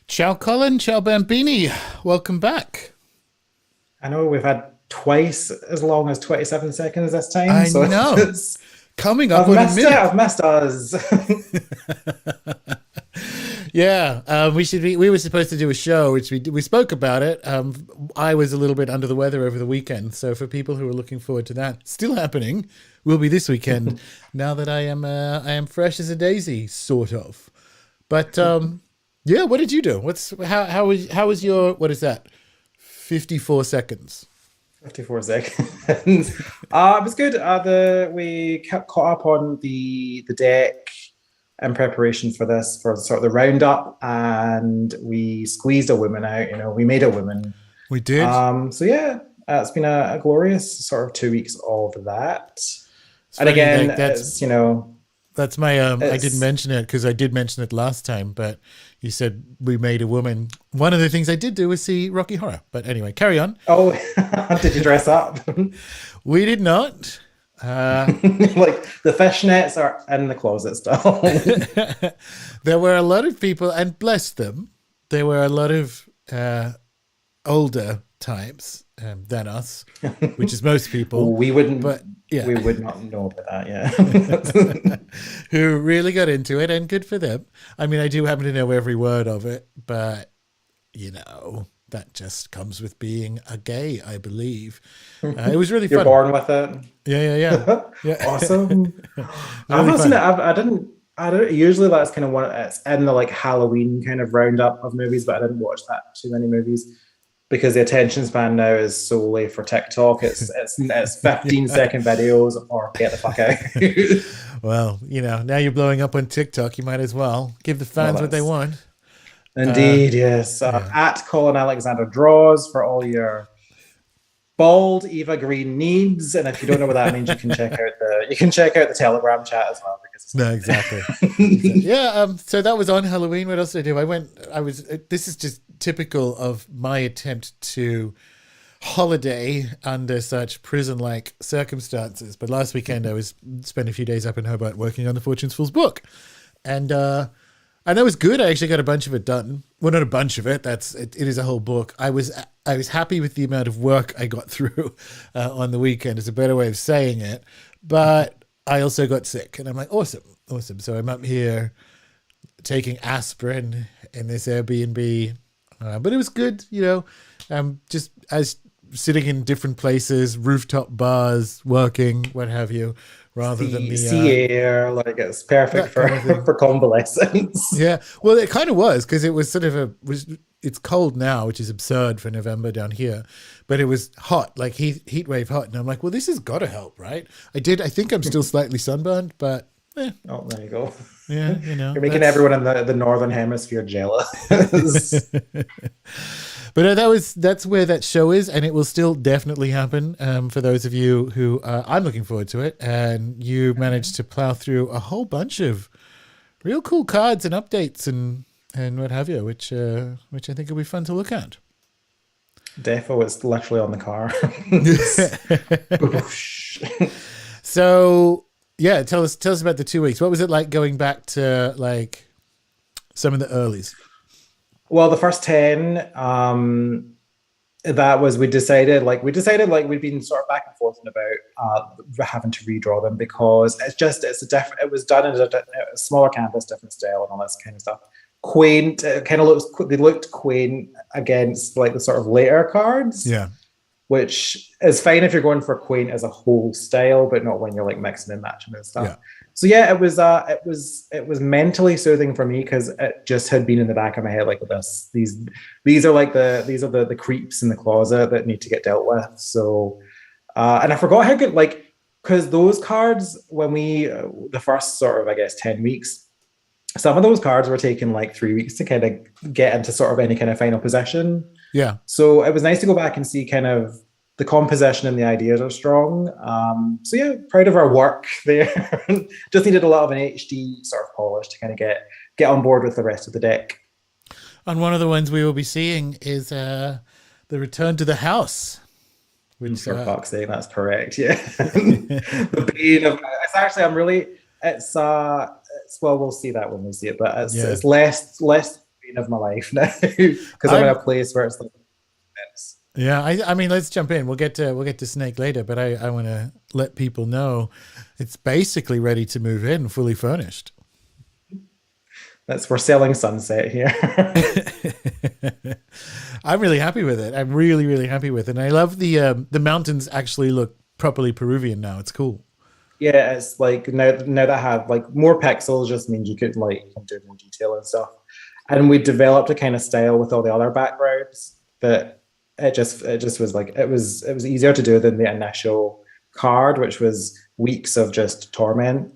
Ciao, Colin. Ciao, Bambini. Welcome back. I know we've had twice as long as 27 seconds this time, I so know. Coming up I've on a missed it. minute. I've missed us. Yeah, we were supposed to do a show, which we spoke about it. I was a little bit under the weather over the weekend, so for people who are looking forward to that, still happening, will be this weekend. Now that I am fresh as a daisy, sort of. But yeah, what did you do? How was your what is that? 54 seconds. 54 seconds. It was good. We kept caught up on the deck in preparation for this, for sort of the roundup, and we squeezed a woman out. We made a woman. We did. So yeah, it's been a glorious sort of 2 weeks of that. It's And funny, again, like that's my I didn't it's mention it because I did mention it last time, but you said we made a woman. One of the things I did do was see Rocky Horror. But anyway, carry on. oh, did you dress up? We did not. Uh, Like the fishnets are in the closet still. there were a lot of people, and bless them, there were a lot of older types than us, which is most people. we wouldn't But yeah, we would not know about that, yeah. who really got into it, and good for them. I mean, I do happen to know every word of it, but that just comes with being a gay, I believe. It was really You're fun. born with it. Yeah, yeah, yeah, Awesome. yeah. I've Really not seen it. fun. I don't usually that's kind of one it's in the like Halloween kind of roundup of movies, but I didn't watch that too many movies because the attention span now is solely for TikTok. It's 15-second videos or get the fuck out. Well, now you're blowing up on TikTok. You might as well give the Well, fans what they that's want. Uh, indeed, yes. yeah. At Colin Alexander Draws for all your bald Eva Green needs. And if you don't know what that means, you can check out the Telegram chat as well because it's No, exactly. Exactly. Yeah. So that was on Halloween. What else did I do? This is just typical of my attempt to holiday under such prison-like circumstances. But last weekend I was spent a few days up in Hobart working on the Fortune's Fools book, and that was good. I actually got a bunch of it done. Well, not a bunch of it. It is a whole book. I was happy with the amount of work I got through on the weekend. Is a better way of saying it. But I also got sick, and I'm like, awesome, awesome. So I'm up here taking aspirin in this Airbnb, but it was good. Just as sitting in different places, rooftop bars, working, what have you, rather than sea air, like it's perfect that for kind of thing. for convalescence. Yeah, well, it kind of was because it was sort of it's cold now, which is absurd for November down here, but it was hot, like heat wave hot, and I'm like, well, this has got to help, right? I think I'm still slightly sunburned, but Oh, there you go. yeah, You're making that's. everyone in the northern hemisphere jealous. But that's where that show is, and it will still definitely happen for those of you who I'm looking forward to it. And you managed to plow through a whole bunch of real cool cards and updates and what have you, which I think will be fun to look at. Defo is literally on the car. So yeah, tell us about the 2 weeks. What was it like going back to like some of the earlies? Well, the first 10, that was we decided we'd been sort of back and forth about having to redraw them because it's a different, it was done in a smaller canvas, different style, and all this kind of stuff. Quaint, it kind of they looked quaint against like the sort of later cards, Yeah, which is fine if you're going for quaint as a whole style, but not when you're like mixing and matching and yeah. stuff. So yeah, it was mentally soothing for me because it just had been in the back of my head like this. These are the creeps in the closet that need to get dealt with. So and I forgot how good, like, because those cards when we the first sort of I guess 10 weeks, some of those cards were taking like 3 weeks to kind of get into sort of any kind of final position. Yeah. So it was nice to go back and see kind of the composition and the ideas are strong. So yeah, proud of our work there. Just needed a lot of an HD sort of polish to kind of get on board with the rest of the deck. And one of the ones we will be seeing is the Return to the House, which For fuck's sake, that's correct. Yeah, the bane of it's actually I'm really it's well we'll see that when we see it, but it's yeah, it's less pain of my life now because I'm in I'm a place where it's like it's, Yeah, I mean, let's jump in. We'll get to Snake later, but I want to let people know it's basically ready to move in, fully furnished. that's we're selling Sunset here. I'm really happy with it. I'm really, really happy with it. And I love the mountains actually look properly Peruvian now. It's cool. Yeah, it's like now that I have like more pixels just means you could like do more detail and stuff. And we developed a kind of style with all the other backgrounds that it just was like it was easier to do than the initial card, which was weeks of just torment.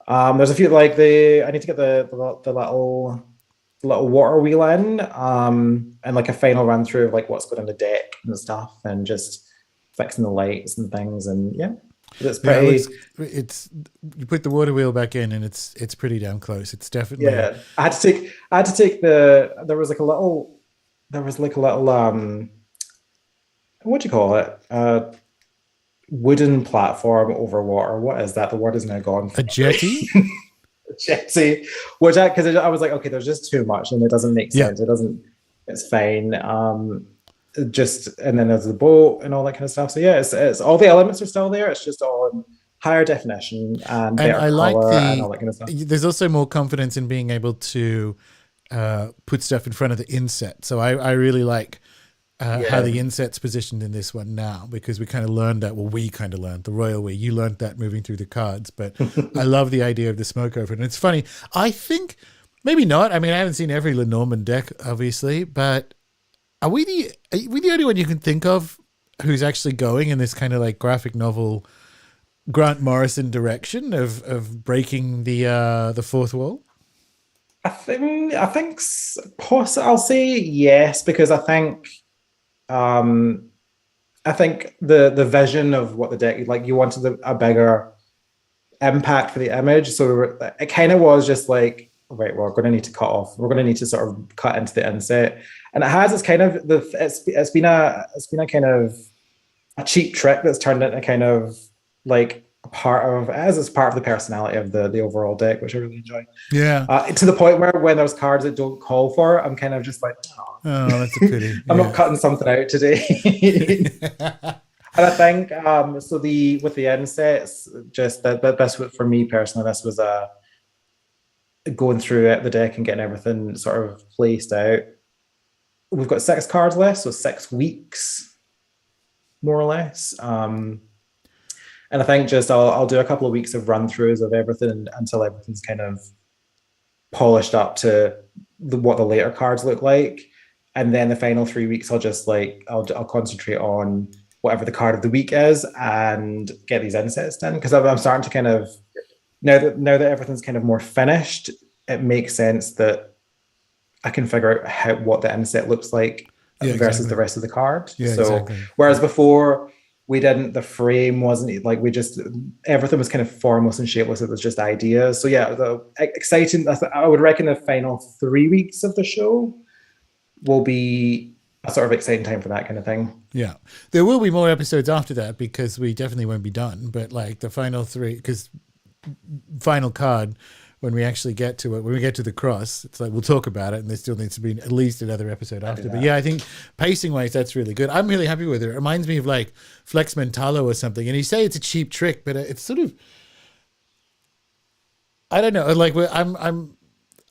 There's a few like the I need to get the little water wheel in, and like a final run through of like what's going on the deck and stuff, and just fixing the lights and things, and yeah, it's Yeah, it looks pretty. it's you put the water wheel back in and it's pretty damn close. It's definitely Yeah, I had to take there was like a little what do you call it? Wooden platform over water. What is that? The word is now gone a from jetty. my brain. Jetty. Which I because I was like, okay, there's just too much and it doesn't make Yeah. sense. It doesn't. It's fine. Just and then there's the boat and all that kind of stuff. So yeah, it's all the elements are still there. It's just all in higher definition and And better I like color and all the that kind of stuff. there's also more confidence in being able to put stuff in front of the inset. So I really like how Yeah. the inset's positioned in this one now because we kind of learned that. Well, we kind of learned the royal way. You learned that moving through the cards, but I love the idea of the smoke over it. And it's funny. I think maybe not. I mean, I haven't seen every Lenormand deck, obviously, but are we the only one you can think of who's actually going in this kind of like graphic novel Grant Morrison direction of breaking the fourth wall? I'll say yes because um I think the vision of what the deck like you wanted a bigger impact for the image. So it kind of was just like, right, we're going to need to cut off. We're going to need to sort of cut into the inset, and it has. It's kind of it's been a kind of a cheap trick that's turned into kind of like a part of as it's part of the personality of the overall deck, which I really enjoy. Yeah. To the point where when there's cards that don't call for it, I'm kind of just like, oh, Oh, that's a pity. I'm not Yeah. cutting something out today. And I think so. The with the insets, just that this was for me personally. This was a going through it, the deck and getting everything sort of placed out. We've got 6 cards left, so 6 weeks more or less. And I think just I'll do a couple of weeks of run throughs of everything until everything's kind of polished up to what the later cards look like, and then the final 3 weeks I'll just like I'll concentrate on whatever the card of the week is and get these insets done because I'm starting to kind of now that everything's kind of more finished, it makes sense that I can figure out what the inset looks like Yeah, versus the exactly. rest of the card. Yeah, So exactly. whereas before we didn't, the frame wasn't like we just everything was kind of formless and shapeless. It was just ideas. So yeah, the exciting. I would reckon the final 3 weeks of the show will be a sort of exciting time for that kind of thing. Yeah. There will be more episodes after that because we definitely won't be done. But like the final three, because final card, when we actually get to it, when we get to the cross, it's like we'll talk about it and there still needs to be at least another episode after. But yeah, I think pacing wise, that's really good. I'm really happy with it. It reminds me of like Flex Mentalo or something. And you say it's a cheap trick, but it's sort of, I don't know. Like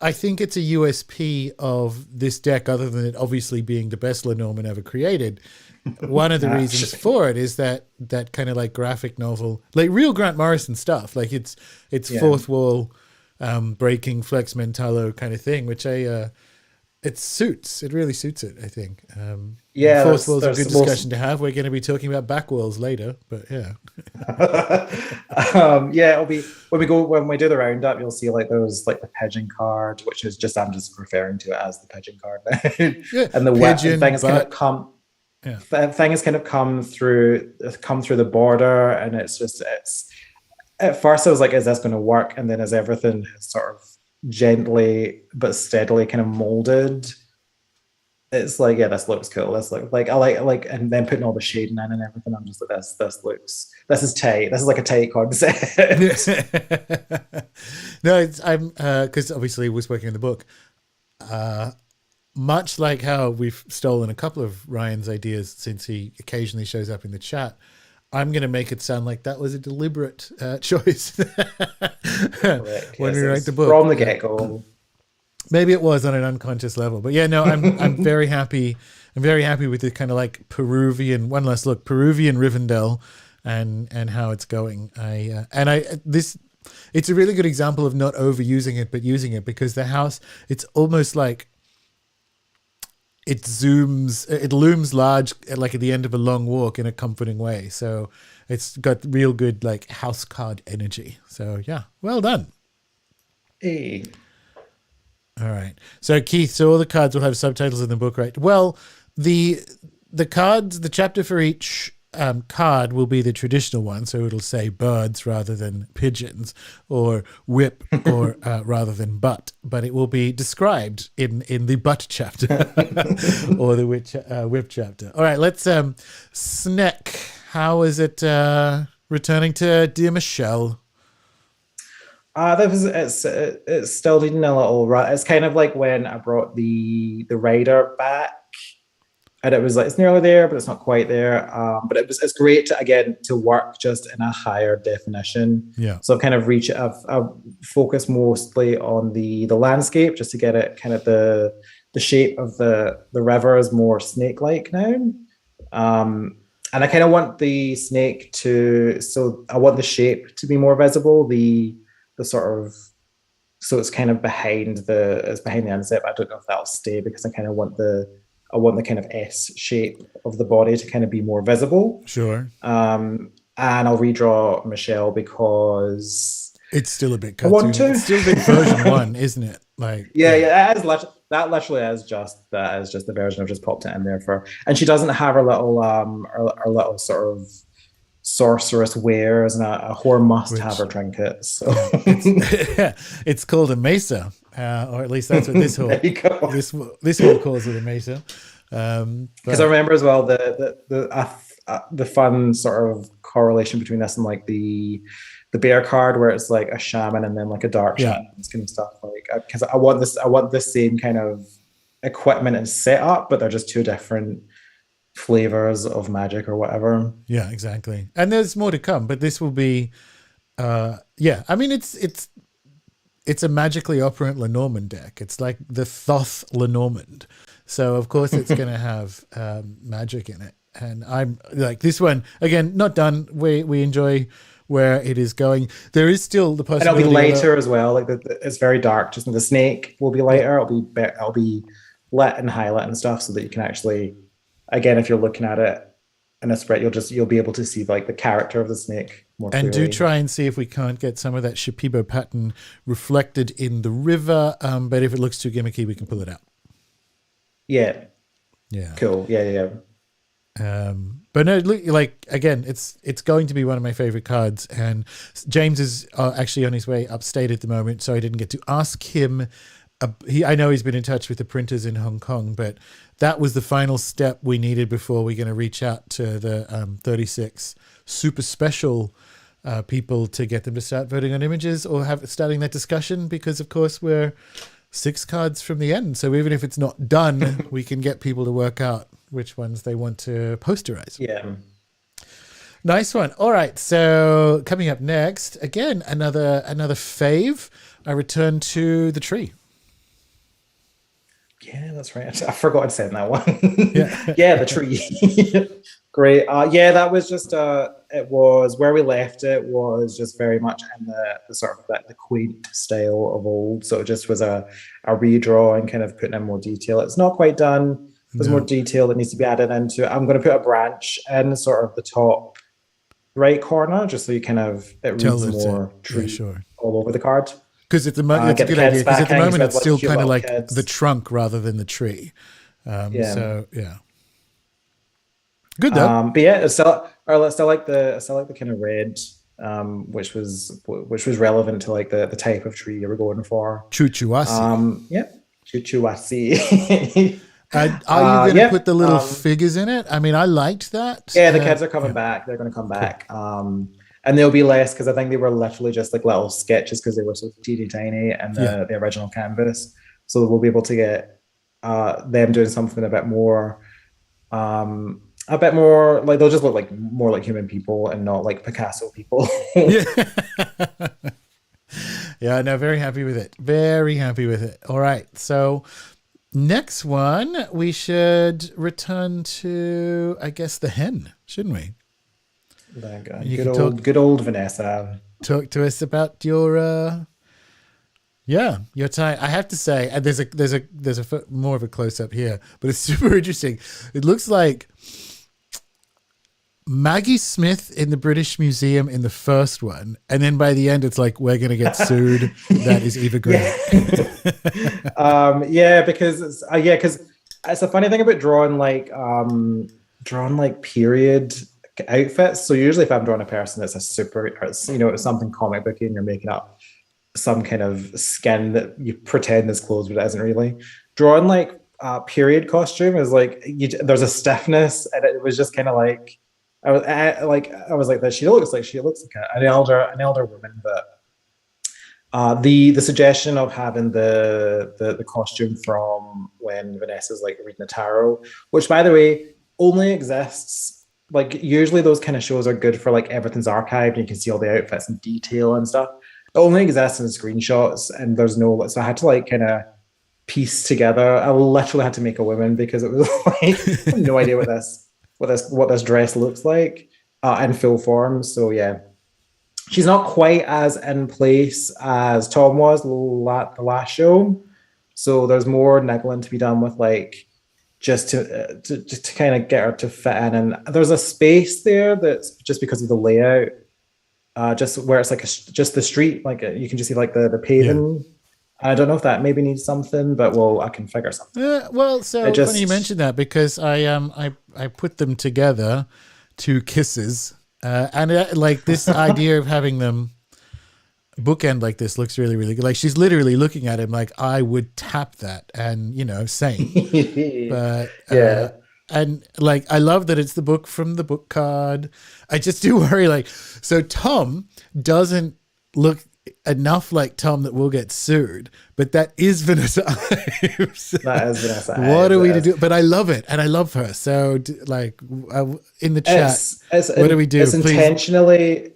I think it's a USP of this deck, other than it obviously being the best Lenormand ever created. One of the reasons for it is that kind of like graphic novel, like real Grant Morrison stuff. Like it's fourth wall, breaking Flex Mentalo kind of thing, which it suits. It really suits it, I think. Yeah, fourth wall's a good most discussion to have. We're going to be talking about back walls later, but yeah. Yeah, it'll be when we do the roundup, you'll see like those like the pigeon card, which is just I'm just referring to it as the pigeon card now. Yeah, And the pigeon, thing is kind of but come yeah. thing has kind of come through the border, and it's at first I was like, is this going to work? And then as everything has sort of gently but steadily kind of molded, it's like, yeah, this looks cool. This look like I like, and then putting all the shading in and everything. I'm just like, this is tight. This is like a tight concept. No, I'm because obviously I was working on the book. much like how we've stolen a couple of Ryan's ideas since he occasionally shows up in the chat, I'm going to make it sound like that was a deliberate choice Correct. when Yes, we it write the was book. from the get-go. Maybe it was on an unconscious level, but yeah, no, I'm very happy. I'm very happy with the kind of like Peruvian Rivendell, and how it's going. It's a really good example of not overusing it, but using it, because the house, it's almost like it looms large, like at the end of a long walk in a comforting way. So it's got real good like house card energy. So yeah, well done. Hey. All right. So Keith, so all the cards will have subtitles in the book, right? Well, the cards, the chapter for each card will be the traditional one. So it'll say birds rather than pigeons, or whip or rather than butt. But it will be described in the butt chapter or the whip chapter. All right. Let's Sneck. How is it returning to dear Michelle? It's still needing a little run. It's kind of like when I brought the rider back, and it was like it's nearly there, but it's not quite there. But it's great to work just in a higher definition. Yeah. So I've focused mostly on the landscape just to get it kind of the shape of the river is more snake-like now. And I kind of want the snake I want the shape to be more visible. The sort of, so it's kind of behind the inset. I don't know if that'll stay, because I kind of want the kind of S shape of the body to kind of be more visible. Sure. And I'll redraw Michelle because it's still a bit cartoony. I want to. It's still a bit version 1, isn't it? Like that literally is just the version I've just popped it in there for. And she doesn't have her little sort of sorceress wares, and a whore must have her trinkets. So it's called a mesa, or at least that's what this whole this whole calls it, a mesa. Because I remember as well the fun sort of correlation between this and like the bear card, where it's like a shaman and then like a dark shaman, this kind of stuff. Like, because I want the same kind of equipment and setup, but they're just two different flavors of magic or whatever. Yeah, exactly. And there's more to come, but this will be I mean it's a magically operant Lenormand deck. It's like the Thoth Lenormand, so of course it's going to have magic in it. And I'm like, this one again, not done. We enjoy where it is going. There is still the possibility, and it'll be lighter as well. Like it's very dark. Just the snake will be lighter. It'll be lit and highlight and stuff, so that you can actually, again, if you're looking at it in a spread, you'll be able to see like the character of the snake more clearly. And do try and see if we can't get some of that Shipibo pattern reflected in the river. But if it looks too gimmicky, we can pull it out. Yeah. Cool. Yeah. But no, look, like again, it's going to be one of my favorite cards. And James is actually on his way upstate at the moment, so I didn't get to ask him. I know he's been in touch with the printers in Hong Kong, but that was the final step we needed before we're going to reach out to the 36 super special people to get them to start voting on images or starting that discussion, because of course we're 6 cards from the end. So even if it's not done, we can get people to work out which ones they want to posterize. Yeah. Nice one. All right. So coming up next, again, another fave. I return to the tree. Yeah, that's right. I forgot to say that one. Yeah. Yeah, the tree. Great. That was just it was where we left it was just very much in the sort of the quaint style of old. So it just was a redraw and kind of putting in more detail. It's not quite done. There's more detail that needs to be added into it. I'm going to put a branch in sort of the top right corner, just so you kind of it reads more tree all over the card. Because at the moment, it's a good idea. Because at the moment, it's still kind of like the trunk rather than the tree. So yeah, good though. But yeah, it's still like the kind of red, which was relevant to like the type of tree you were going for. Chuchuasi. Yeah, Chuchuasi. Are you going to put the little figures in it? I mean, I liked that. Yeah, the kids are coming back. They're going to come back. Cool. And they'll be less, because I think they were literally just like little sketches because they were so teeny tiny and the original canvas. So we'll be able to get them doing something a bit more like they'll just look like more like human people and not like Picasso people. Yeah. Yeah, no, very happy with it. Very happy with it. All right. So next one, we should return to, I guess, the hen, shouldn't we? Good old Vanessa. Talk to us about your your time. I have to say, and there's a more of a close up here, but it's super interesting. It looks like Maggie Smith in the British Museum in the first one, and then by the end it's like we're gonna get sued. That is Eva Green. Because it's a funny thing about drawing like period outfits. So usually if I'm drawing a person that's it's something comic booky and you're making up some kind of skin that you pretend is clothes but it isn't really. Drawing like period costume is like there's a stiffness, and it was just kind of like I was like that. She looks like an elder woman. But the suggestion of having the costume from when Vanessa's like reading the tarot, which by the way only exists like usually those kind of shows are good for like everything's archived and you can see all the outfits in detail and stuff. It only exists in screenshots, and there's no. So I had to like kind of piece together. I literally had to make a woman because it was like I have no idea what this dress looks like in full form. So yeah, she's not quite as in place as Tom was the last show. So there's more niggling to be done with like just to kind of get her to fit in. And there's a space there that's just because of the layout, just where it's like just the street, like you can just see like the paving. Yeah. I don't know if that maybe needs something, but I can figure something. Funny you mentioned that because I put them together, two kisses, and like this idea of having them bookend like this looks really, really good. Like she's literally looking at him like I would tap that and same. But yeah. And like I love that it's the book from the book card. I just do worry like so Tom doesn't look enough like Tom that will get sued, but that is Vanessa Ives. That is Vanessa Ives. What are we to do? But I love it, and I love her. So, like in the chat, what do we do? It's intentionally.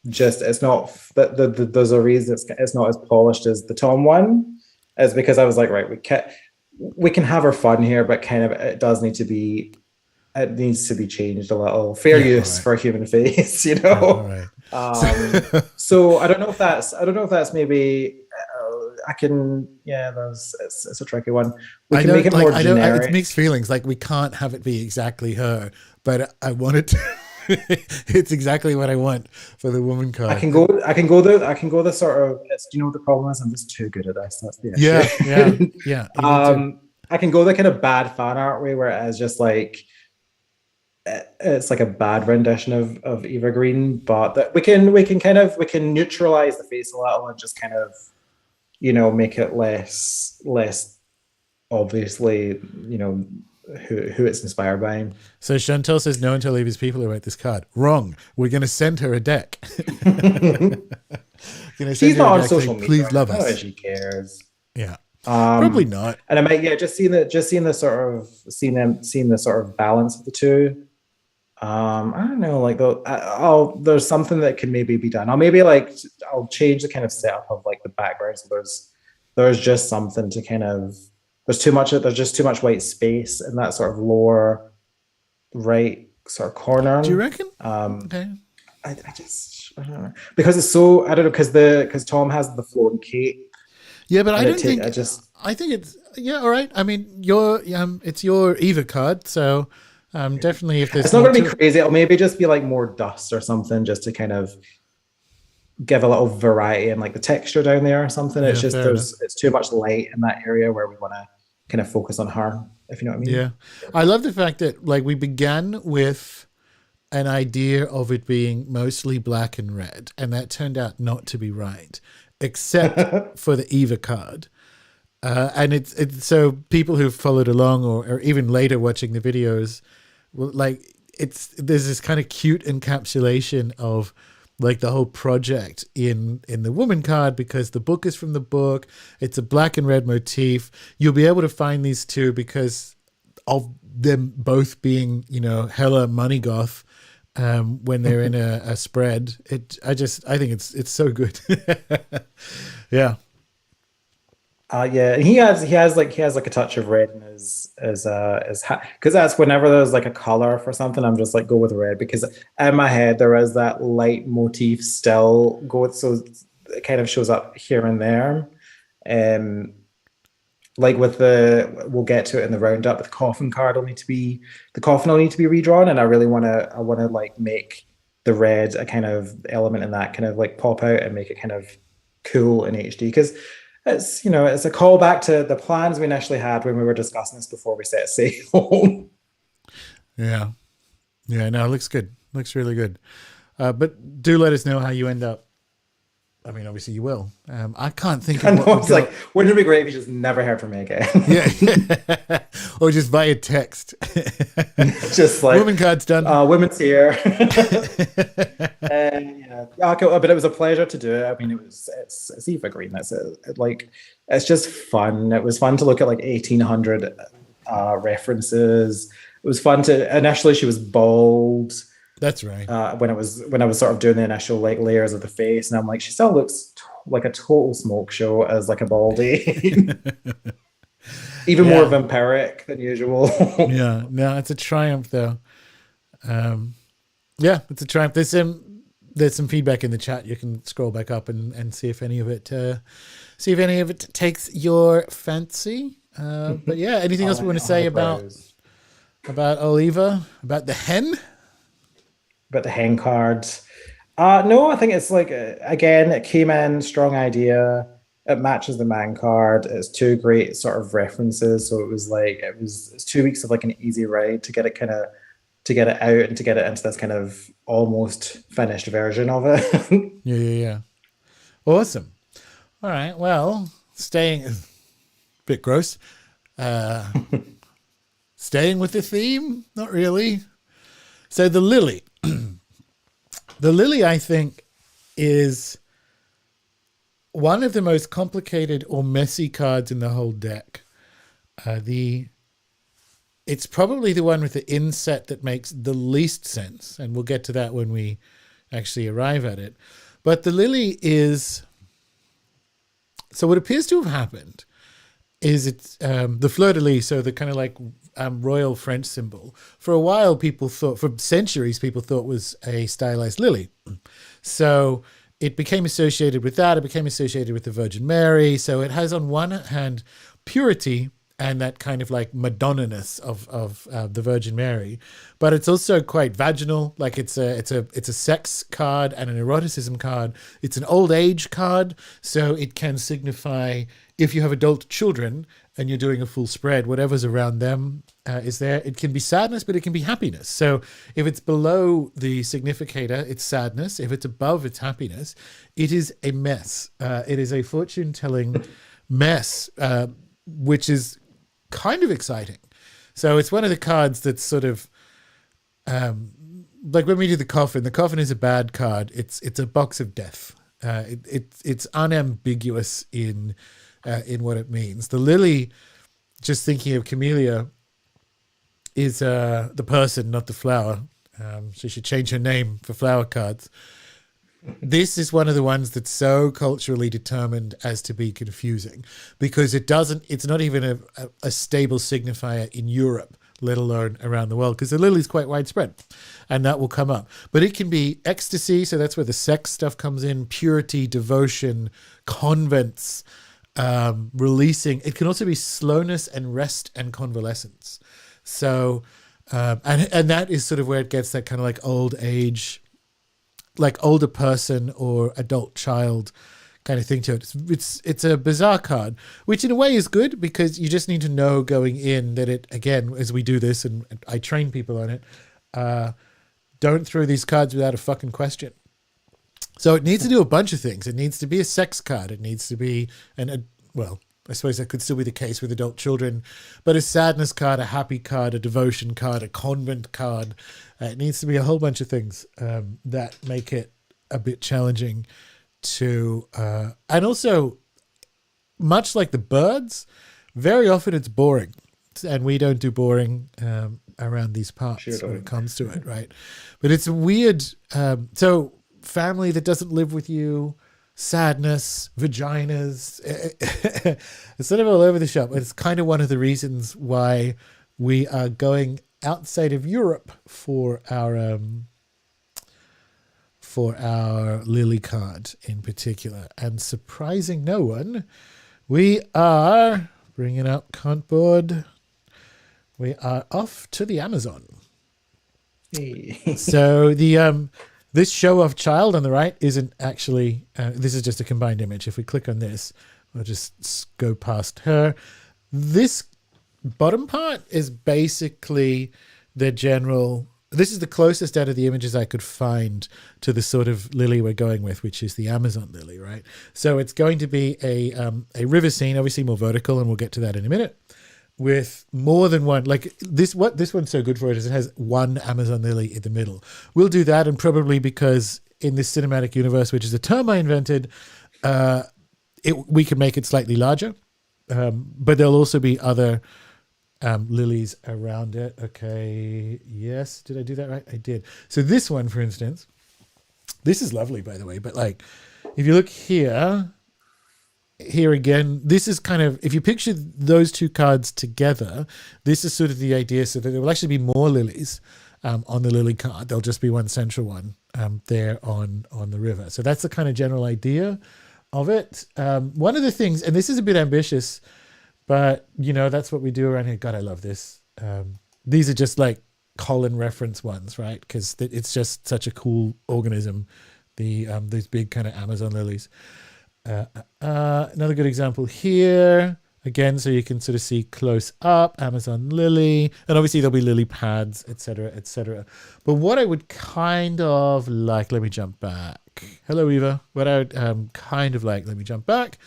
Just it's not that there's a reason it's not as polished as the Tom one. It's because I was like, right, we can have our fun here, but kind of it needs to be changed a little. Fair use for a human face, Right. So I don't know if that's maybe it's a tricky one. We can make it more generic. It's mixed feelings. Like we can't have it be exactly her, but I want it to. It's exactly what I want for the woman card. I can go the sort of. The problem is I'm just too good at this. That's the issue. Yeah. I can go the kind of bad fan art way where it is just like. It's like a bad rendition of Eva Green, but that we can neutralize the face a little and just kind of make it less obviously who it's inspired by. So Chantal says no one to leave his people who write this card. Wrong. We're going to send her a deck. She's not on social media. Please love us. I don't know if she cares. Yeah. Probably not. And I might seeing the sort of balance of the two. I don't know, like there's something that can maybe be done. I'll change the kind of setup of like the background. So there's just something to kind of there's just too much white space in that sort of lower right sort of corner. Do you reckon? Okay. I don't know because it's so I don't know because Tom has the floating cape. Yeah, but I think it's all right. I mean, it's your Eva card, so definitely if there's it's not going to be crazy. It'll maybe just be like more dust or something, just to kind of give a little variety and like the texture down there or something. It's just it's too much light in that area where we want to kind of focus on her, if you know what I mean. Yeah, I love the fact that like we began with an idea of it being mostly black and red, and that turned out not to be right. Except for the Eva card. And it's so people who've followed along or even later watching the videos, there's this kind of cute encapsulation of like the whole project in the woman card, because the book is from the book. It's a black and red motif. You'll be able to find these two because of them both being, hella money goth when they're in a spread. I think it's so good. Yeah. Yeah, he has like a touch of red in his because that's whenever there's like a color for something, I'm just like go with red, because in my head there is that light motif still so it kind of shows up here and there. Like with we'll get to it in the roundup, but the coffin will need to be redrawn, and I want to like make the red a kind of element in that kind of like pop out and make it kind of cool in HD, because it's a callback to the plans we initially had when we were discussing this before we set sail. Yeah, no, it looks good. Looks really good. But do let us know how you end up. I mean, obviously you will. I can't think of what like, wouldn't it be great if you just never heard from me again? Yeah. Or just via text. Just like, women card's done. Women's here. Okay, but it was a pleasure to do it. I mean, it's Eva Green. It's just fun. It was fun to look at like 1800 references. It was fun initially she was bald. That's right. When I was sort of doing the initial like layers of the face, and I'm like, she still looks like a total smoke show as like a baldy. Even more vampiric than usual. Yeah, no, it's a triumph though. It's a triumph. There's some feedback in the chat. You can scroll back up and see if any of it takes your fancy. But yeah, anything else we want to say about Oliva, about the hen? About the hen cards. No, I think it's like, again, it came in, strong idea. It matches the man card. It's two great sort of references. So it's 2 weeks of like an easy ride to get it out and to get it into this kind of almost finished version of it. Yeah. Awesome. All right. Well, staying a bit gross. Staying with the theme? Not really. So the lily. The lily, I think, is one of the most complicated or messy cards in the whole deck. It's probably the one with the inset that makes the least sense, and we'll get to that when we actually arrive at it. But the lily is... So what appears to have happened is it's the fleur-de-lis, so the kind of like royal French symbol. For a while, for centuries, people thought was a stylized lily. So it became associated with that. It became associated with the Virgin Mary. So it has on one hand purity and that kind of like Madonna-ness of the Virgin Mary, but it's also quite vaginal. Like it's a sex card and an eroticism card. It's an old age card, so it can signify if you have adult children and you're doing a full spread, whatever's around them is there. It can be sadness, but it can be happiness. So if it's below the significator, it's sadness. If it's above, it's happiness. It is a mess. It is a fortune-telling mess, which is kind of exciting. So it's one of the cards that's sort of like when we do the coffin is a bad card. It's a box of death. It's unambiguous in what it means. The lily, just thinking of Camellia, is the person, not the flower. She should change her name for flower cards. This is one of the ones that's so culturally determined as to be confusing, because it's not even a stable signifier in Europe, let alone around the world, because the lily is quite widespread, and that will come up. But it can be ecstasy, so that's where the sex stuff comes in, purity, devotion, convents, releasing. It can also be slowness and rest and convalescence. So, and that is sort of where it gets that kind of like old age, like older person or adult child kind of thing to it. It's a bizarre card, which in a way is good, because you just need to know going in that it, again, as we do this and I train people on it, don't throw these cards without a fucking question. So it needs to do a bunch of things. It needs to be a sex card. It needs to be well, I suppose that could still be the case with adult children, but a sadness card, a happy card, a devotion card, a convent card. It needs to be a whole bunch of things that make it a bit challenging to, and also much like the birds, very often it's boring, and we don't do boring around these parts when it comes to it, right? But it's a weird. So family that doesn't live with you, sadness, vaginas. It's sort of all over the shop. It's kind of one of the reasons why we are going outside of Europe for our Lily card in particular. And surprising no one, we are bringing up Contboard. We are off to the Amazon. Hey. So the this show off child on the right isn't actually. This is just a combined image. If we click on this, we'll just go past her. This bottom part is basically the general. This is the closest out of the images I could find to the sort of lily we're going with, which is the Amazon lily, right? So it's going to be a river scene, obviously more vertical, and we'll get to that in a minute, with more than one. Like this, what this one's so good for it is it has one Amazon lily in the middle. We'll do that, and probably because in this cinematic universe, which is a term I invented, we can make it slightly larger, but there'll also be other lilies around it. Okay, yes, did I do that right? I did. So this one, for instance, this is lovely, by the way, but like if you look here again, this is kind of, if you picture those two cards together, this is sort of the idea, so that there will actually be more lilies on the lily card. There'll just be one central one there on the river. So that's the kind of general idea of it. One of the things, and this is a bit ambitious, but, you know, that's what we do around here. God, I love this. These are just like Colin reference ones, right? Because it's just such a cool organism, these big kind of Amazon lilies. Another good example here. Again, so you can sort of see close up, Amazon lily. And obviously there'll be lily pads, etc., etc. But what I would kind of like, let me jump back. Hello, Eva. What I would kind of like, let me jump back.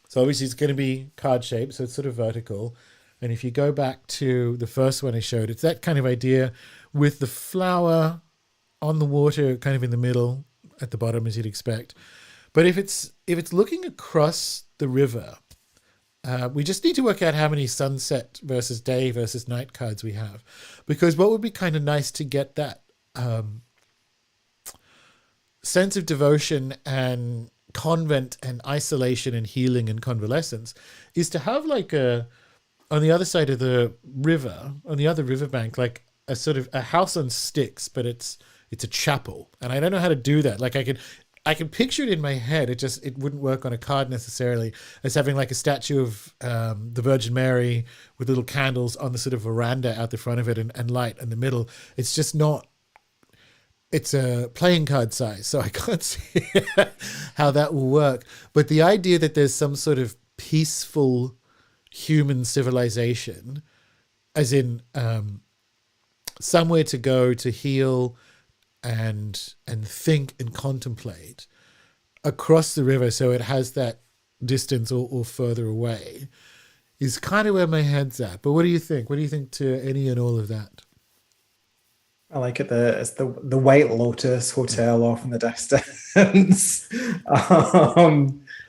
So obviously it's going to be card shaped, so it's sort of vertical. And if you go back to the first one I showed, it's that kind of idea with the flower on the water kind of in the middle at the bottom, as you'd expect. But if it's looking across the river, we just need to work out how many sunset versus day versus night cards we have. Because what would be kind of nice to get that sense of devotion and convent and isolation and healing and convalescence is to have like on the other side of the river, on the other riverbank, like a sort of a house on sticks, but it's a chapel. And I don't know how to do that. Like I can picture it in my head. It wouldn't work on a card necessarily, as having like a statue of the Virgin Mary with little candles on the sort of veranda out the front of it and light in the middle. It's just not. It's a playing card size, so I can't see how that will work. But the idea that there's some sort of peaceful human civilization, as in somewhere to go to heal and think and contemplate across the river, so it has that distance or further away, is kind of where my head's at. But what do you think? What do you think to any and all of that? I like it. It's the White Lotus Hotel off in the distance.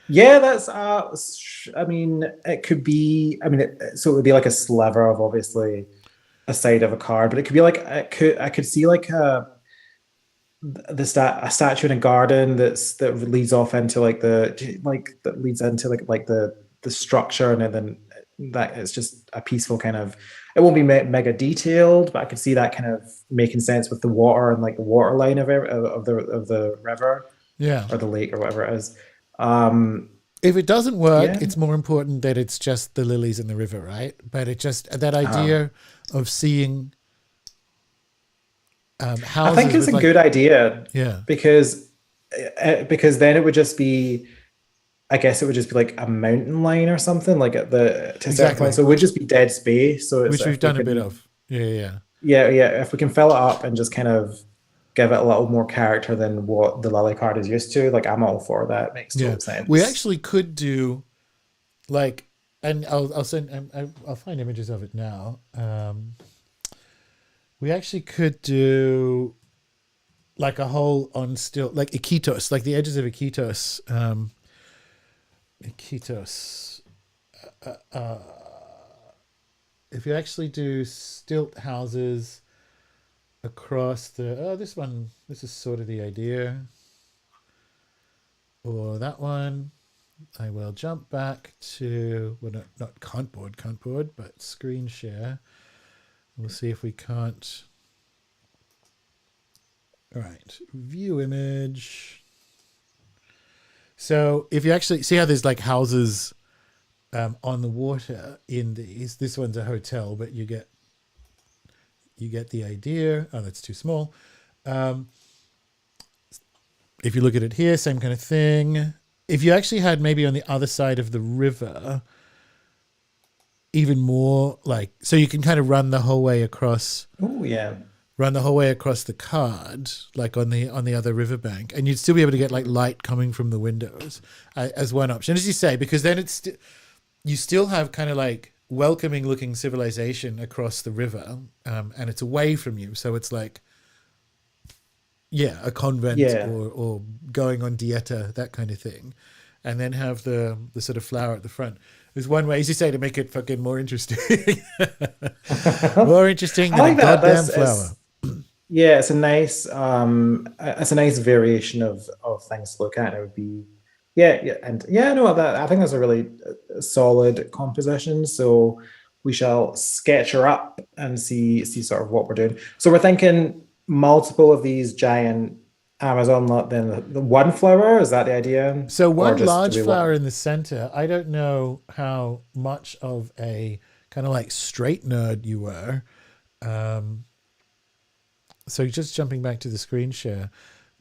Yeah, that's. I mean, it could be. I mean, so it would be like a sliver of obviously a side of a card, but it could be like I could see like a statue in a garden that leads off into that leads into the structure, and then that it's just a peaceful kind of. It won't be mega detailed, but I could see that kind of making sense with the water and like the water line of the river, yeah, or the lake or whatever it is. If it doesn't work, it's more important that it's just the lilies in the river, right? But it just that idea of seeing houses. I think it's a good idea, yeah, because then it would just be. I guess it would just be like a mountain line or something, like at the to certain point. So it would just be dead space. So which we've done a bit of. Yeah. If we can fill it up and just kind of give it a little more character than what the lily card is used to, like I'm all for that. It makes total sense. We actually could do like, and I'll send. I'll find images of it now. We actually could do like a hole on still like Iquitos, like the edges of Iquitos. Iquitos. If you actually do stilt houses across the this one, this is sort of the idea, or that one. I will jump back to well, not can't board, but screen share. We'll see if we can't. All right, view image. So if you actually see how there's like houses on the water in these, this one's a hotel, but you get the idea. Oh, that's too small. If you look at it here, same kind of thing. If you actually had maybe on the other side of the river, even more like, so you can kind of run the whole way across. Oh yeah. Run the whole way across the card, like on the other riverbank, and you'd still be able to get like light coming from the windows as one option, as you say, because then it's you still have kind of like welcoming looking civilization across the river, and it's away from you, so it's like a convent or going on dieta, that kind of thing, and then have the sort of flower at the front. There's one way, as you say, to make it fucking more interesting. More interesting than like a goddamn flower. Yeah, it's a nice variation of things to look at. It would be I think that's a really solid composition. So we shall sketch her up and see sort of what we're doing. So we're thinking multiple of these giant Amazon lot, then the one flower, is that the idea? So one large flower in the center. I don't know how much of a kind of like straight nerd you were. So just jumping back to the screen share,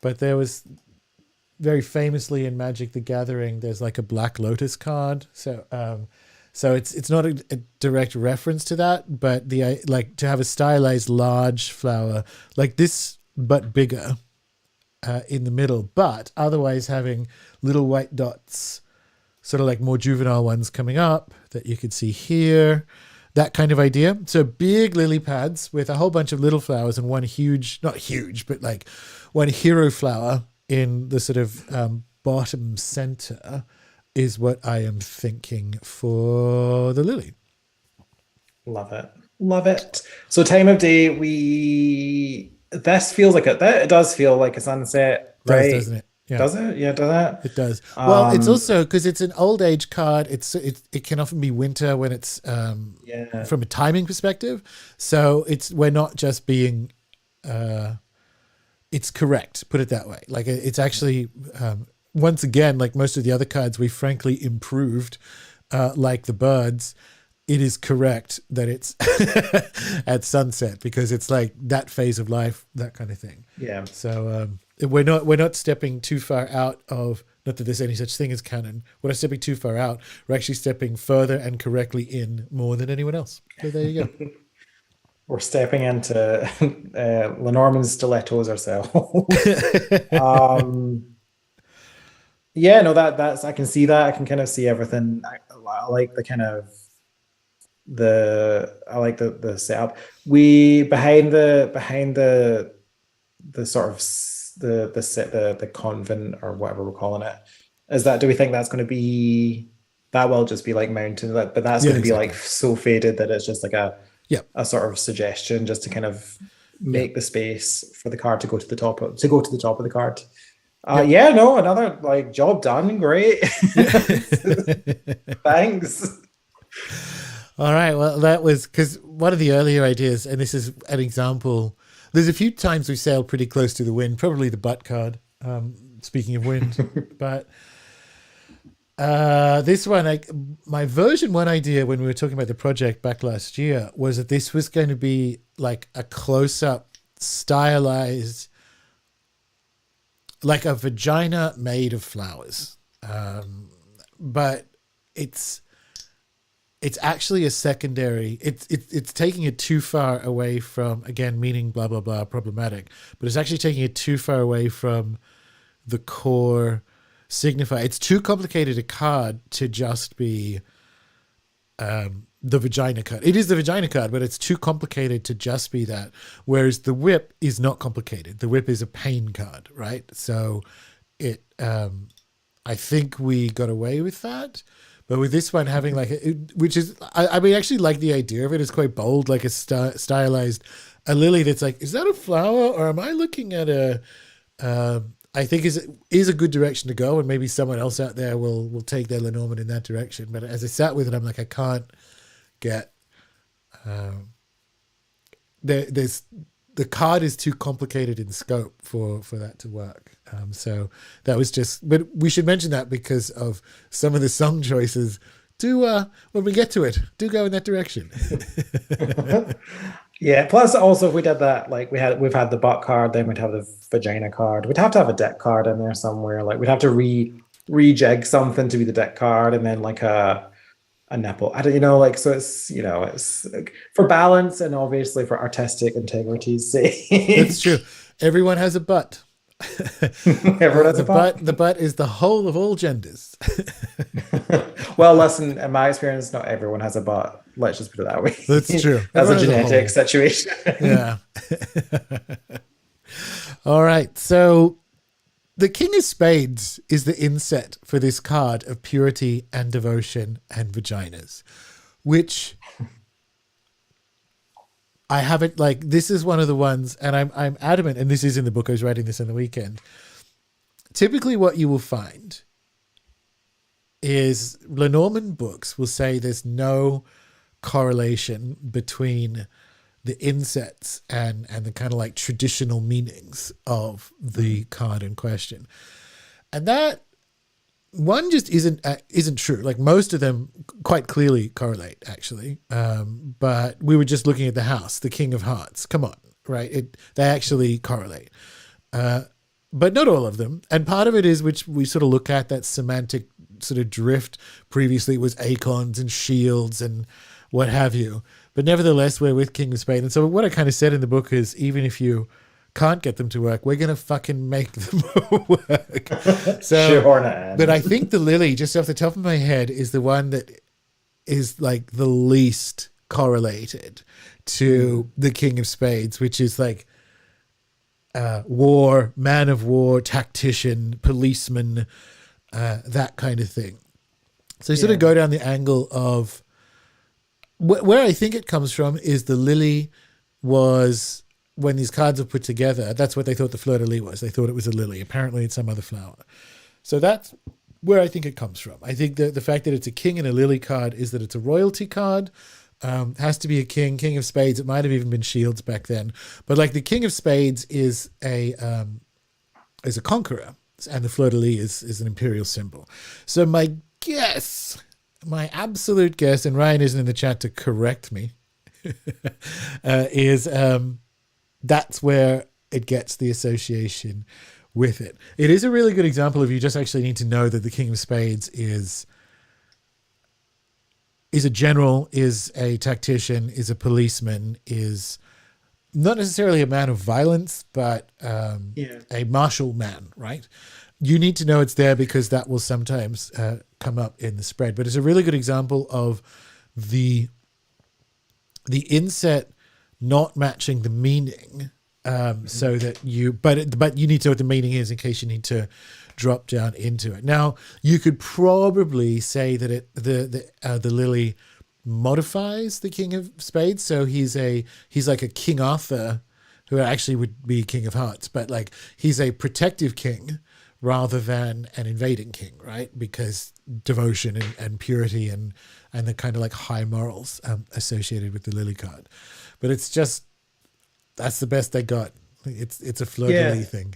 but there was very famously in Magic the Gathering, there's like a Black Lotus card. So it's not a direct reference to that, but the like to have a stylized large flower like this, but bigger in the middle, but otherwise having little white dots, sort of like more juvenile ones coming up that you could see here. That kind of idea. So big lily pads with a whole bunch of little flowers and one huge, not huge, but like one hero flower in the sort of bottom center is what I am thinking for the lily. Love it. Love it. So time of day, this feels like it does feel like a sunset, right? Doesn't it? Yeah. Does it? Yeah, does it? It does. Well, it's also because it's an old age card. It can often be winter when it's from a timing perspective. So we're not just being, it's correct. Put it that way. Like it's actually once again, like most of the other cards, we frankly improved. Like the birds, it is correct that it's at sunset because it's like that phase of life, that kind of thing. Yeah. So we're not stepping too far out of, not that there's any such thing as canon. We're not stepping too far out. We're actually stepping further and correctly in more than anyone else. So there you go. We're stepping into Lenormand's stilettos ourselves. That's I can see that. I can kind of see everything. I like the kind of the setup. We behind the sort of the convent or whatever we're calling it. Do we think that's going to be, that will just be like mountain, but that's going to be like so faded that it's just like a sort of suggestion just to kind of make the space for the card to go to the top of the card. Another like job done. Great. Thanks. All right. Well, that was because one of the earlier ideas, and this is an example. There's a few times we sailed pretty close to the wind, probably the butt card. Speaking of wind, but this one, my version one idea when we were talking about the project back last year was that this was going to be like a close-up, stylized, like a vagina made of flowers, but it's actually a secondary. It's taking it too far away from, again, meaning blah blah blah problematic, but it's actually taking it too far away from the core signifier. It's too complicated a card to just be the vagina card. It is the vagina card, but it's too complicated to just be that. Whereas the whip is not complicated. The whip is a pain card, right? So it, I think we got away with that. But with this one having like, which is, I mean, actually like the idea of it. It's quite bold, like a stylized, a lily that's like, is that a flower or am I looking at a, I think is a good direction to go, and maybe someone else out there will take their Lenormand in that direction. But as I sat with it, I'm like, I can't get, there's, the card is too complicated in scope for that to work. So that was just, but we should mention that because of some of the song choices. When we get to it, do go in that direction. Yeah. Plus, also, if we did that, like we've had the butt card, then we'd have the vagina card. We'd have to have a deck card in there somewhere. Like we'd have to rejig something to be the deck card, and then like a nipple. I don't, like, so it's, it's like, for balance and obviously for artistic integrity's sake. That's true. Everyone has a butt. Everyone has a butt. The butt is the whole of all genders. Well, listen, in my experience, not everyone has a butt. Let's just put it that way. That's true. That's a genetic situation. Yeah. All right. So the King of Spades is the inset for this card of purity and devotion and vaginas, which I haven't, like, this is one of the ones, and I'm adamant, and this is in the book, I was writing this on the weekend. Typically what you will find is Lenormand books will say there's no correlation between the insets and the kind of like traditional meanings of the card in question. And that one just isn't true. Like most of them quite clearly correlate actually. But we were just looking at the house, the King of Hearts. Come on, right? They actually correlate. But not all of them. And part of it is, which we sort of look at, that semantic sort of drift. Previously it was acorns and shields and what have you. But nevertheless, we're with King of Spades. And so what I kind of said in the book is, even if you can't get them to work, we're going to fucking make them work. So, sure. But I think the lily, just off the top of my head, is the one that is like the least correlated to the King of Spades, which is like war, man of war, tactician, policeman, that kind of thing. So you sort of go down the angle of where I think it comes from is the lily was, when these cards were put together, that's what they thought the fleur-de-lis was. They thought it was a lily. Apparently it's some other flower. So that's where I think it comes from. I think that the fact that it's a king and a lily card is that it's a royalty card. Has to be a king of spades. It might have even been shields back then. But like the King of Spades is a conqueror, and the fleur-de-lis is an imperial symbol. So my absolute guess, and Ryan isn't in the chat to correct me, is that's where it gets the association with it. It is a really good example of, you just actually need to know that the King of Spades is a general, is a tactician, is a policeman, is not necessarily a man of violence, but a martial man, right? You need to know it's there because that will sometimes come up in the spread. But it's a really good example of the inset not matching the meaning, so that but you need to know what the meaning is in case you need to drop down into it. Now you could probably say that the lily modifies the King of Spades, so he's like a King Arthur, who actually would be King of Hearts, but like he's a protective king rather than an invading king, right? Because devotion and purity and the kind of like high morals associated with the lily card. But it's just, that's the best they got. It's a fleur-de-lis thing.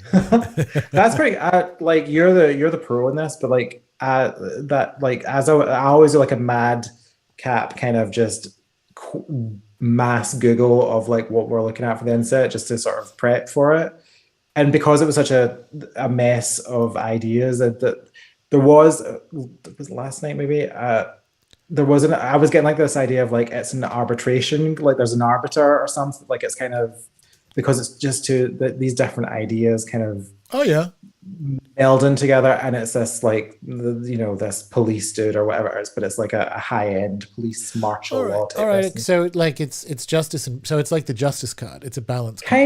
That's pretty. Like you're the pro in this, but like that, like as I always do like a mad cap kind of just mass Google of like what we're looking at for the inset, just to sort of prep for it. And because it was such a mess of ideas that there was last night maybe. I was getting like this idea of like it's an arbitration, like there's an arbiter or something, like it's kind of, because it's just these different ideas kind of Oh yeah. melding together, and it's this like this police dude or whatever it is, but it's like a high end police All martial right. law All type right. person. So like it's justice, and so it's like the justice card. It's a balance card.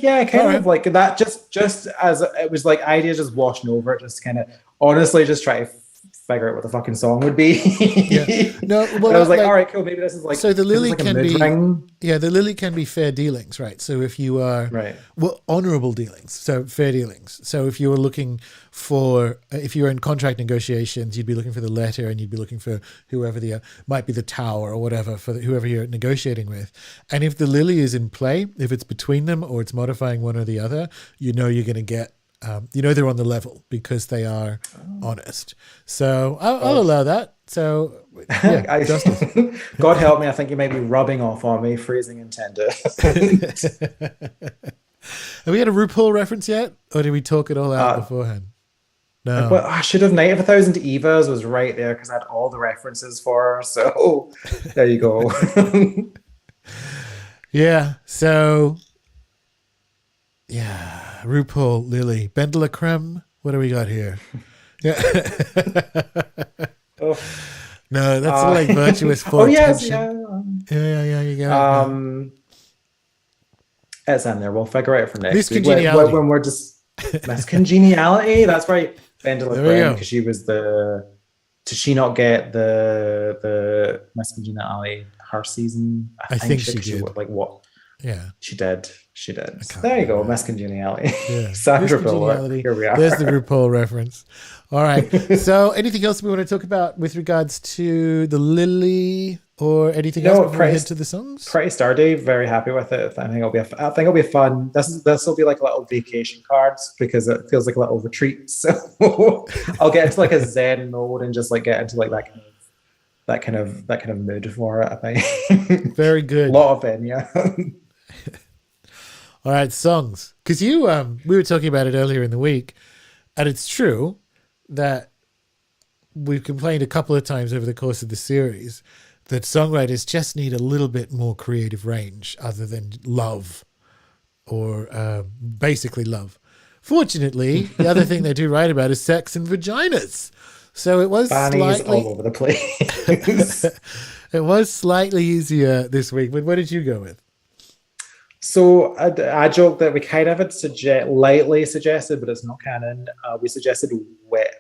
Yeah, All kind right. of like that. Just as it was like ideas just washing over it, just kind of honestly just try to figure out what the fucking song would Yeah. be. No. And I Well, was like, all like right, cool. Maybe this is like so the is this lily like a can mid be, ring, yeah, the lily can be fair dealings, right? So if you are, right? well, honorable dealings, so fair dealings. So if you were looking for, if you were in contract negotiations, you'd be looking for the letter, and you'd be looking for whoever the might be the tower or whatever for whoever you're negotiating with. And if the lily is in play, if it's between them or it's modifying one or the other, you know you're going to get. They're on the level because they are honest. So I'll God, allow that. So yeah, I, justice. God help me. I think you may be rubbing off on me, phrasing intended. Have we had a RuPaul reference yet, or did we talk it all out uh, beforehand? No. well, I should have. Night of a Thousand Evas was right there because I had all the references for her. So there you go. Yeah. So yeah, RuPaul, Lily, Ben de la Creme. What do we got here? Yeah. Oh, No, that's like virtuous oh for yes, attention. yeah. Yeah. You get it. Yeah. Um, it's in there. We'll figure it out for Miss next week Congeniality. when we're just Miss Congeniality. That's right. Ben de la There we Creme, go. because she was the. Did she not get the Miss Congeniality her season? I think she 'cause did. like what Yeah. she did. She I did. So can't there you go. remember. Miss Congeniality. Yeah. Miss Sandra Bullock. Congeniality. Here we There's the are. RuPaul reference. All right. So anything else we want to talk about with regards to the Lily or anything else No, before we head to the songs? pretty sturdy. Very happy with it. I think it'll be. I think it'll be fun. This will be like a little vacation cards because it feels like a little retreat. So I'll get into like a Zen mode and just like get into like that kind of mood for it. I think. Very A good. lot of Enya. All right, songs. Because we were talking about it earlier in the week, and it's true that we've complained a couple of times over the course of the series that songwriters just need a little bit more creative range other than love or basically love. Fortunately, the other thing they do write about is sex and vaginas. So it was Fannies all slightly over the place. it was slightly easier this week. But what did you go with? So I joke that we kind of had lightly suggested, but it's not canon. We suggested wet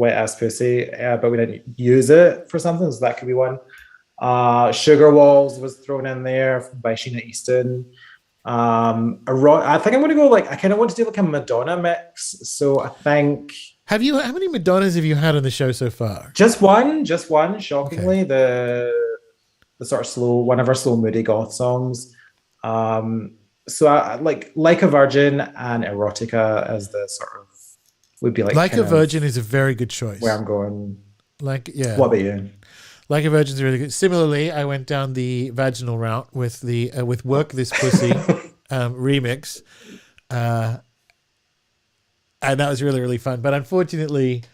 ass pussy, but we didn't use it for something, so that could be one. Sugar Walls was thrown in there by Sheena Easton. I think I'm going to go I kind of want to do like a Madonna mix. So I think How many Madonnas have you had on the show so far? just one. Shockingly, Okay. the sort of one of our slow moody goth songs. So I like a Virgin and Erotica as the sort of would be like Like kind a of Virgin is a very good choice. where I'm going. Like, yeah. What about you? Like a Virgin's really good. Similarly, I went down the vaginal route with the with Work This Pussy remix. And that was really, really fun. But unfortunately,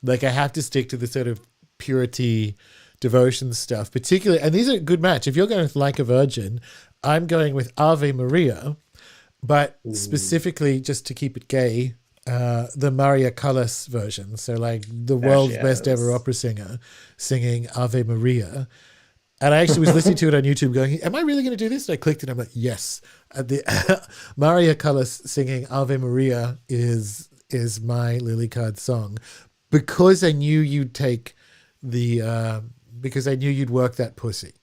I have to stick to the sort of purity devotion stuff, particularly. And these are a good match. If you're going with Like a Virgin, I'm going with Ave Maria, but specifically just to keep it gay, the Maria Callas version. So the world's best ever opera singer singing Ave Maria. And I actually was listening to it on YouTube going, am I really going to do this? And I clicked it. I'm like, yes. The Maria Callas singing Ave Maria is my Lily Card song because I knew you'd take because I knew you'd work that pussy.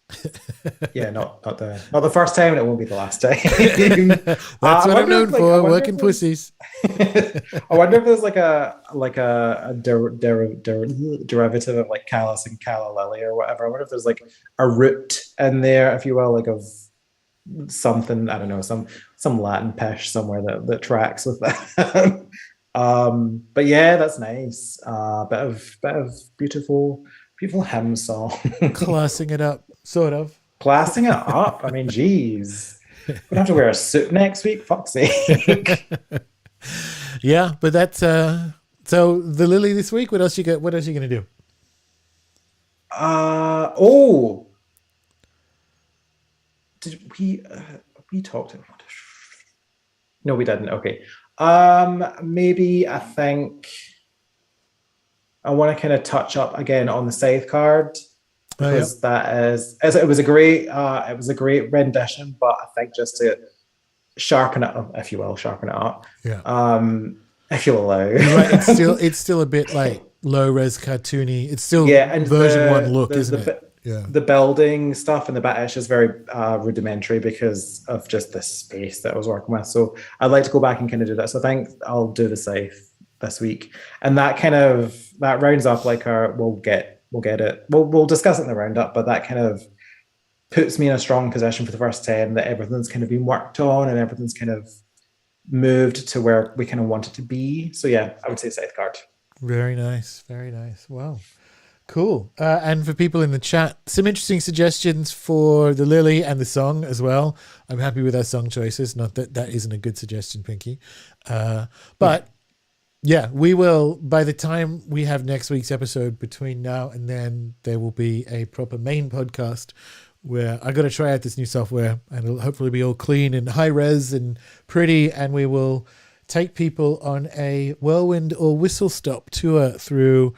Yeah, not the first time, and it won't be the last time. That's what I'm known for, wonder working pussies. I wonder if there's derivative of like callus and calla lily or whatever. I wonder if there's like a root in there, if you will, like of something, I don't know, some Latin pish somewhere that tracks with that. But yeah, that's nice. Bit of beautiful hymn song. Classing it up, sort of. Classing it up. I mean, geez. We're gonna have to wear a suit next week, fuck's sake. Yeah, but that's so the Lily this week. What else you got? What else are you gonna do? Oh, did we talked about? No, we didn't. Okay. Maybe I think I want to kind of touch up again on the Scythe card Oh, yeah. because that is as it was a great rendition, but I think just to sharpen it up, if you will, sharpen it up. Yeah. If you'll allow. You're right. It's still a bit like low res cartoony. It's still Yeah, and version one look, isn't it? Yeah. the building stuff and the bit it's just very rudimentary because of just the space that I was working with. So I'd like to go back and kind of do that. So I think I'll do the Scythe this week, and that rounds up like our we'll get it. We'll discuss it in the roundup, but that kind of puts me in a strong position for the first 10 that everything's kind of been worked on and everything's kind of moved to where we kind of want it to be. So yeah, I would say Scythe card. Very nice. Very nice. Wow. Cool. And for people in the chat, some interesting suggestions for the Lily and the song as well. I'm happy with our song choices. Not that that isn't a good suggestion, Pinky. But yeah, we will, by the time we have next week's episode, between now and then, there will be a proper main podcast where I got to try out this new software and it'll hopefully be all clean and high res and pretty. And we will take people on a whirlwind or whistle stop tour through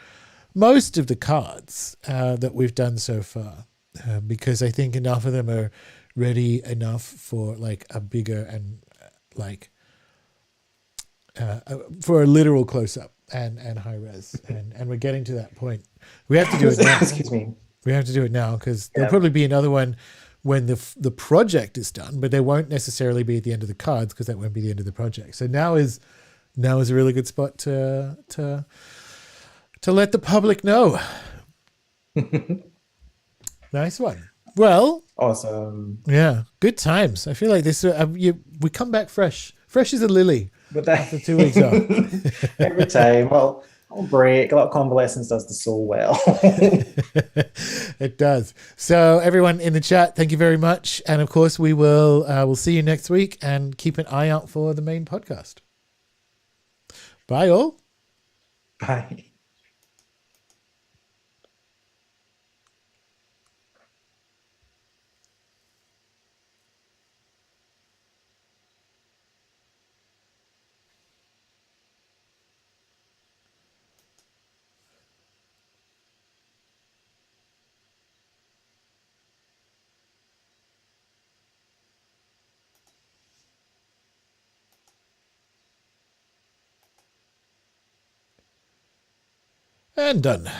most of the cards that we've done so far, because I think enough of them are ready enough for like a bigger and like for a literal close up and high res, and we're getting to that point. We have to do it now. Excuse me. We have to do it now because there'll probably be another one when the project is done, but there won't necessarily be at the end of the cards because that won't be the end of the project. So now is a really good spot to let the public know. Nice one. Well, awesome. Yeah, good times. I feel like this. We come back fresh as a lily. But that, after 2 weeks off. Every time. Well, I'll break. A lot of convalescence does the soul well. It does. So everyone in the chat, thank you very much. And of course, we'll see you next week and keep an eye out for the main podcast. Bye all. Bye. And done.